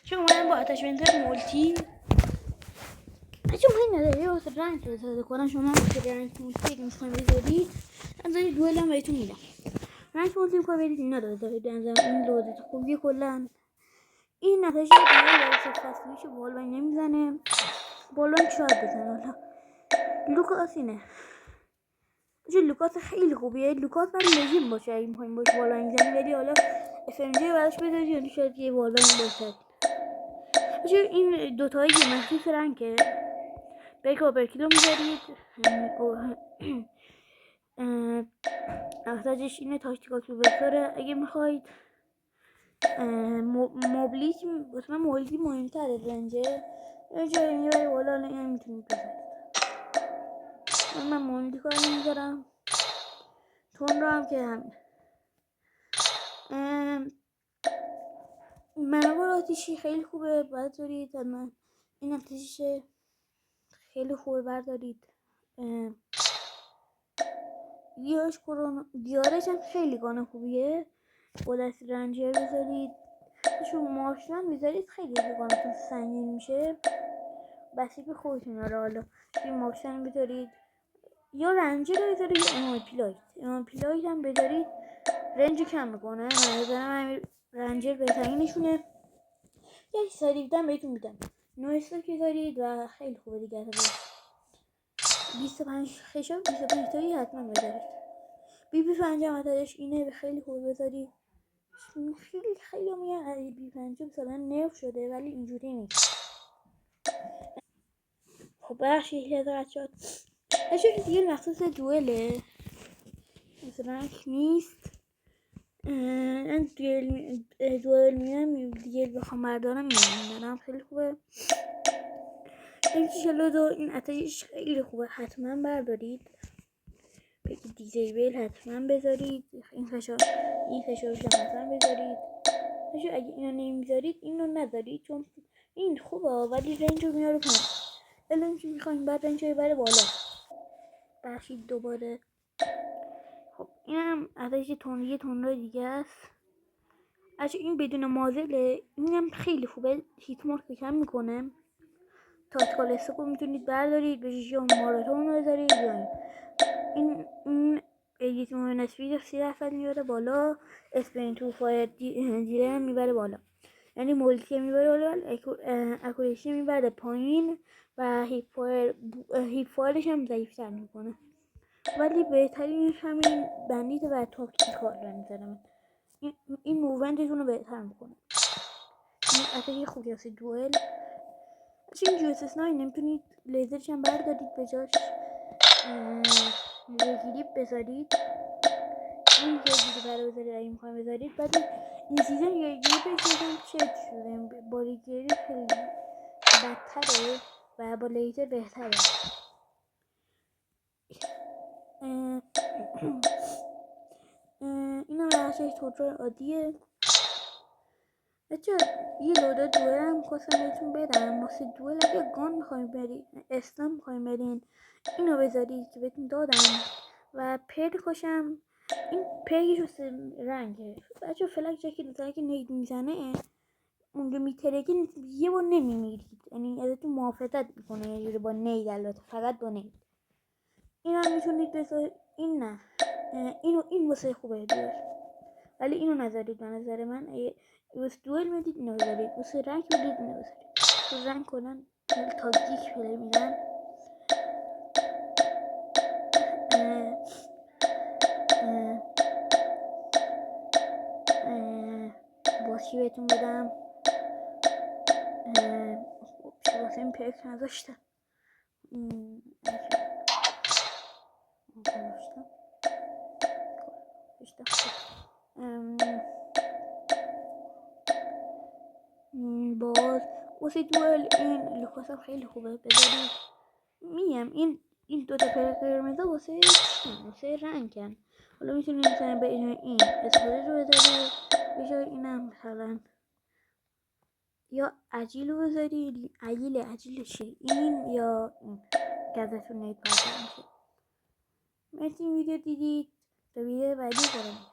چون اومدم با آتش بنتر مولتی چون این نداره یه واسه رنگ رو کنم. شما که رنگ مولتی که میخوایم بذارید از این دوئل هم بهتون میدم. رنگ مولتی میخواه برید اینا رو بذارید. این لودت خوبیه. کلن این نتایج دوئل داره صفت میشه. بالوین نمیزنه. بالوین شاید بزنه. حالا لوکاس اینه. چون لوکاس خیلی خوبیه. لوکاس باید لژیم باشه اگه میخوایم باش بالوین بزنیم. ولی حالا FMJ براش بذارید یعنی شاید یه بالوین باشه. چون این دوتایی که مخصوص رنگه بیک و برکیلو میذارید. احتاجش اینه تاکتیکال کلوبستاره. اگه میخواید موبلیک واسه من مولتی مهمتره. رنجه جایی میبره بالا نمیتونید بزنید. من مولتی کار نمیذارم. تون رو هم که همین منابع آتیشی خیلی خوبه بردارید. من این آتیش خیلی خوبه بردارید. دیارش هم خیلی گانه خوبیه. با دست رنجر بذارید. چون مارشلن بذارید خیلی گانتون سنگین میشه. بسی به خودتون داره. حالا این مارشلن بذارید یا رنجر رو بذارید یا امان پیلایت هم بذارید رنج کم میکنه. من بذارم رنجر بهترینشونه. یک سریعتر بهتون میدم. نویستا که دارید و خیلی خوبه دیگه. 25 خشاب 25 تایی حتما بذارید. بی 5 هم اتش اینه خیلی خوبه بذارید. خیلی میگن بی 5 مثلا نرف شده ولی اینجوری نیست. خب بخشی هزار شد اشون دیگه مخصوص دوئله مثلا نیست. من دوئل میرم دیگه بخوام بردارم میرم خیلی خوبه. این شلو این اتش خیلی خوبه حتما بردارید. بگید دیزیبل حتما بذارید. این فشارش حتما بذارید. اگه اینو نمیذارید اینو نذارید چون این خوبه ولی رنج رو میاره پایین. الان چی میخوایم بعد رنج رو بره بالا. بخشید دوباره. خب اینم ازش یه تون دیگه است. اگه این بدون مازله اینم خیلی خوبه. هیت مارک کم میکنه. تاکتیکال استوکو میتونید بردارید بهش یا ماراتون رو بذارید یا این ایدیت مومنت سپید 30% میبره بالا. اسپرین تو فایر دیره میبره بالا. یعنی مولتی میبره بالا. اکوریشی میبره پایین و هیپ فایرش هم ضعیفتر میکنه. ولی بهترینش همین بندیت و تاکتیکال رو میذارم. این موومنتتون رو بهتر میکنه. این اتاقی خوبی هستی دوئل. این جوسس 9 نمیتونید لیزرش هم بردارید به جاش رگیریب بذارید. این رگیری برای بذارید اگه میخوایم بذارید. بعد این سیزن رگیریبش یکم چت شده. با رگیری خیلی بدتره و با لیزر بهتره. این هم ورشش توتر عادیه. بچه یه لودا دوئل هم خواستم بهتون بدم. واسه دوئل اگه گان میخوایم برید اسلام میخوایم برین اینو بذارید که بهتون دادم. و پرکشم این پرکش واسه رنگه. بچه فلک جاکی دوتایی که نید میزنه اونجا میترکه یه بار نمیمیرید. یعنی ازتون محافظت میکنه یه جوری با نید. البته فقط با نید. این هم میتونید بذارید. این نه این واسه خوبه دوئل ولی اینو نذارید. به نظر من واسه دوئل میدید اینو بذارید. واسه رنگ میدید اینو بذارید. تو رنگ کنن تاکتیک پلی میدن. باسی بهتون بدم. واسه این پرک نذاشتم. باز واسه دوئل این لوکاس هم خیلی خوبه بذارید. میم این دوتا قرمزا واسه رنگن. حالا میتونید مثلا به این اسپری رو بذارید بجای اینم مثلا یا عجیل رو بذارید. عجیلشه این یا این که ازتون نید پردار میشه. مرسی این ویدیو دیدید. تا ویدیو بعدی برم.